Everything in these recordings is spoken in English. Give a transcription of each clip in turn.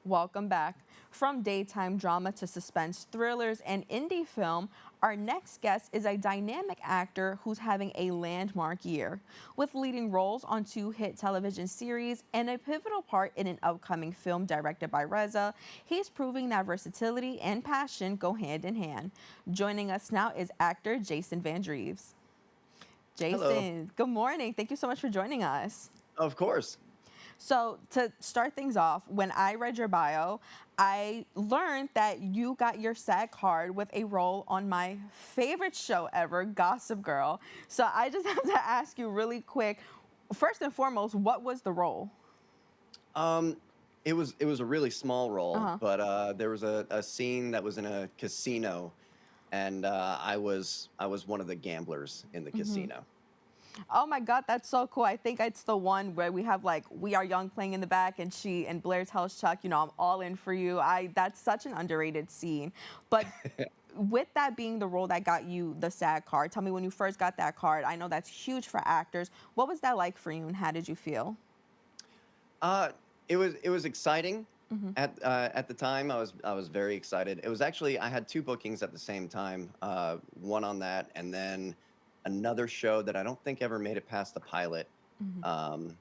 Welcome back. From daytime drama to suspense thrillers and indie film, our next guest is a dynamic actor who's having a landmark year. With leading roles on two hit television series and a pivotal part in an upcoming film directed by Reza, he's proving that versatility and passion go hand in hand. Joining us now is actor Jason Vendryes. Hello. Jason, good morning. Thank you so much for joining us. Of course. So, to start things off, when I read your bio, I learned that you got your SAG card with a role on my favorite show ever, Gossip Girl. So, I just have to ask you really quick, first and foremost, what was the role? Um, it was a really small role, Uh-huh. but there was a scene that was in a casino, and I was one of the gamblers in the hmm casino. Oh my God, that's so cool. I think it's the one where we have like We Are Young playing in the back and Blair tells Chuck, I'm all in for you. That's such an underrated scene. But with that being the role that got you the SAG card, tell me when you first got that card. I know that's huge for actors. What was that like for you and how did you feel? Uh, it was exciting hmm at the time. I was very excited. It was actually I had two bookings at the same time. One on that, and then another show that I don't think ever made it past the pilot. hmm Um,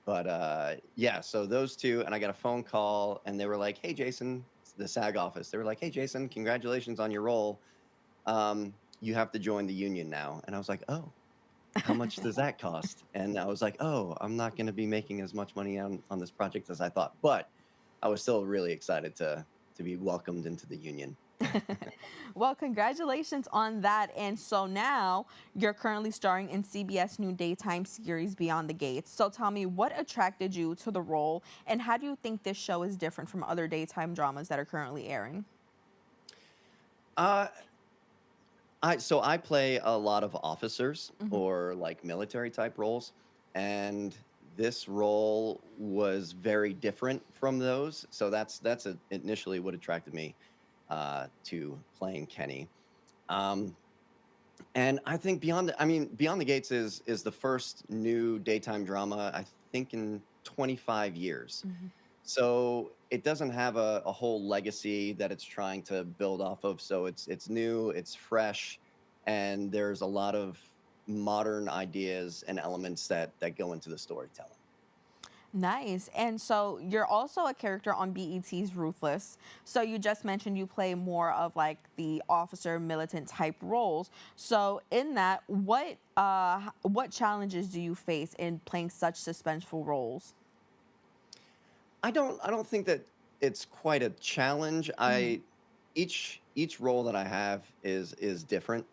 But yeah, so those two, and I got a phone call, and they were like, "Hey, Jason," it's the SAG office. They were like, "Hey, Jason, congratulations on your role. You have to join the union now." And I was like, "Oh, how much does that cost?" And I was like, "Oh, I'm not going to be making as much money on this project as I thought." But I was still really excited to be welcomed into the union. Well, congratulations on that. And so now you're currently starring in CBS new daytime series Beyond the Gates. So tell me, what attracted you to the role and how do you think this show is different from other daytime dramas that are currently airing? Uh, I play a lot of officers hmm or like military type roles, and this role was very different from those. So initially what attracted me to playing Kenny. Um, and I think Beyond the Gates is the first new daytime drama I think in 25 years. hmm So it doesn't have a whole legacy that it's trying to build off of. So it's new, it's fresh, and there's a lot of modern ideas and elements that go into the storytelling. Nice. And so you're also a character on BET's Ruthless. So you just mentioned you play more of like the officer militant type roles. So in that, what challenges do you face in playing such suspenseful roles? I don't think that it's quite a challenge. hmm Each role that I have is different.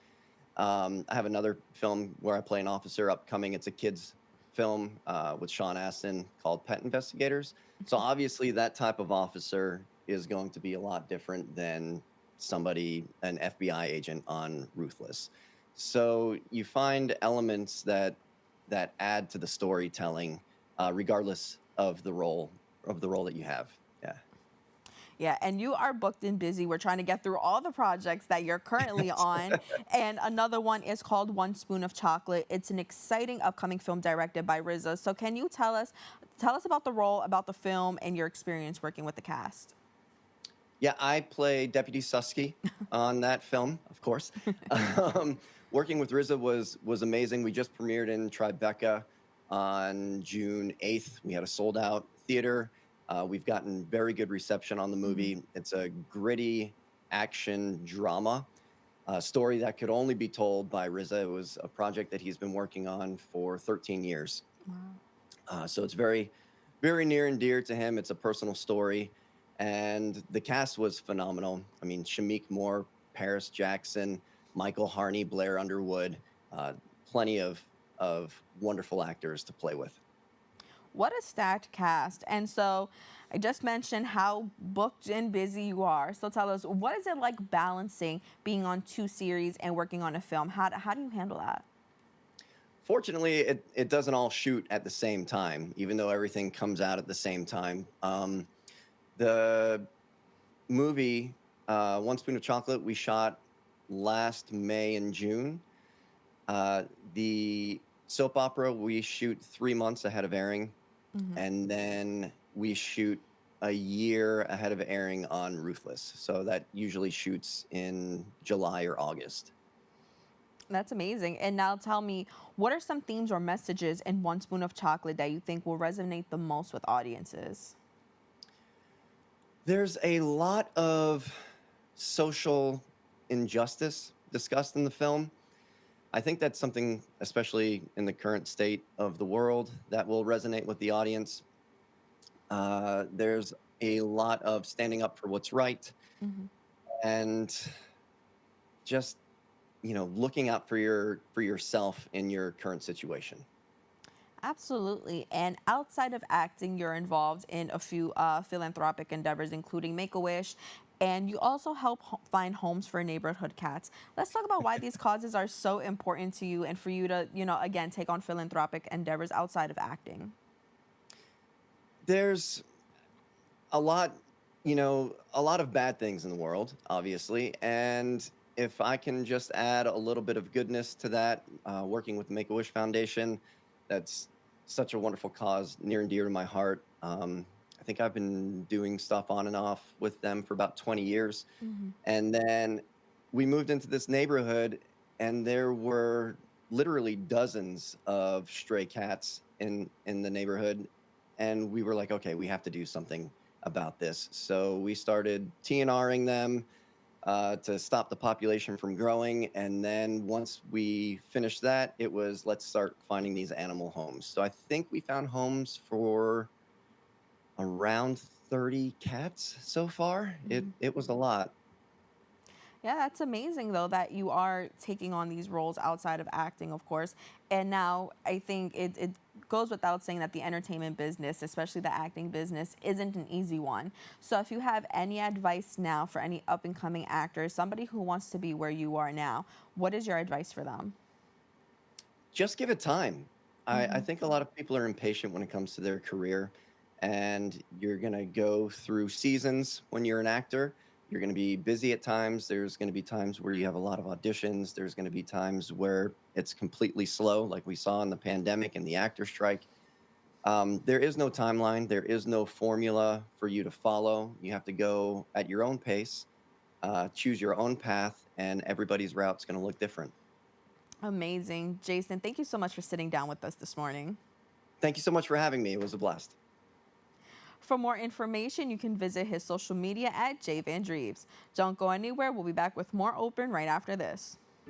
I have another film where I play an officer upcoming. It's a kids film with Sean Astin called Pet Investigators. So obviously, that type of officer is going to be a lot different than an FBI agent on Ruthless. So you find elements that add to the storytelling, regardless of the role that you have. Yeah. Yeah, and you are booked and busy. We're trying to get through all the projects that you're currently on. And another one is called One Spoon of Chocolate. It's an exciting upcoming film directed by RZA. So can you tell us about the role, about the film, and your experience working with the cast? Yeah, I play Deputy Susky on that film, of course. Um, Working with RZA was amazing. We just premiered in Tribeca on June 8th. We had a sold out theater. We've gotten very good reception on the Mhm. movie. It's a gritty action drama, a story that could only be told by RZA. It was a project that he's been working on for 13 years. Wow. So it's very, very near and dear to him. It's a personal story, and the cast was phenomenal. I mean, Shamik Moore, Paris Jackson, Michael Harney, Blair Underwood, uh, plenty of wonderful actors to play with. What a stacked cast. And so I just mentioned how booked and busy you are. So tell us, what is it like balancing being on two series and working on a film? How do you handle that? Fortunately, it doesn't all shoot at the same time, even though everything comes out at the same time. The movie, One Spoon of Chocolate, we shot last May and June. Uh, the soap opera we shoot 3 months ahead of airing, Mhm. and then we shoot a year ahead of airing on Ruthless. So that usually shoots in July or August. That's amazing. And now tell me, what are some themes or messages in One Spoon of Chocolate that you think will resonate the most with audiences? There's a lot of social injustice discussed in the film. I think that's something, especially in the current state of the world, that will resonate with the audience. There's a lot of standing up for what's right Mhm. and just, looking out for yourself in your current situation. Absolutely. And outside of acting, you're involved in a few philanthropic endeavors, including Make a Wish, and you also help find homes for neighborhood cats. Let's talk about why these causes are so important to you and for you to, again, take on philanthropic endeavors outside of acting. There's a lot, a lot of bad things in the world, obviously. And if I can just add a little bit of goodness to that, working with the Make a Wish Foundation, that's such a wonderful cause, near and dear to my heart. I think I've been doing stuff on and off with them for about 20 years. Hmm. And then we moved into this neighborhood, and there were literally dozens of stray cats in the neighborhood. And we were like, okay, we have to do something about this. So we started TNRing them to stop the population from growing. And then once we finished that, it was let's start finding these animal homes. So I think we found homes for around 30 cats so far. It was a lot. Yeah, that's amazing though that you are taking on these roles outside of acting, of course. And now I think it goes without saying that the entertainment business, especially the acting business, isn't an easy one. So if you have any advice now for any up and coming actors, somebody who wants to be where you are now, what is your advice for them? Just give it time. I Hmm. think a lot of people are impatient when it comes to their career, and you're going to go through seasons when you're an actor. You're going to be busy at times. There's going to be times where you have a lot of auditions. There's going to be times where it's completely slow, like we saw in the pandemic and the actor strike. There is no timeline, there is no formula for you to follow. You have to go at your own pace, choose your own path, and everybody's route's going to look different. Amazing. Jason, thank you so much for sitting down with us this morning. Thank you so much for having me. It was a blast. For more information, you can visit his social media at Vendryes. Don't go anywhere. We'll be back with more Open right after this.